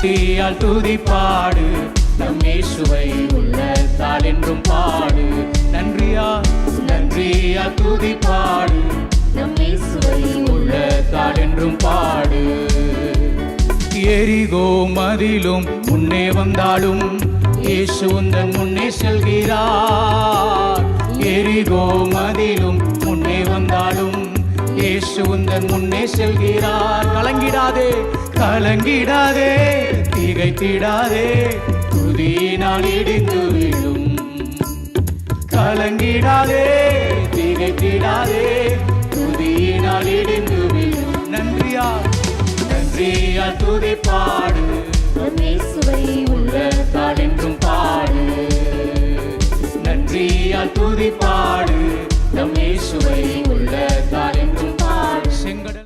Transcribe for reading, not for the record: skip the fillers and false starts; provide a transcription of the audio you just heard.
பக்தியால் துதிப்பாடு நம் இயேசுவை உள்ளத்தால் என்றும் பாடு. நன்றியால் துதிப்பாடு நம் இயேசுவை உள்ளத்தால் என்றும் பாடு. எரிகோ மதிலும் முன்னே வந்தாலும் இயேசு உந்தன் முன்னே செல்கிறார். எரிகோ மதிலும் முன்னே வந்தாலும் இயேசு உந்தன் முன்னே செல்கிறார். கலங்கிடாதே திகைத்திடாதே துதியினால் இடிந்து விடும். கலங்கிடாதே திகைத்திடாதே துதியினால் இடிந்து விடும். நன்றியால் துதிப்பாடு நம் இயேசுவை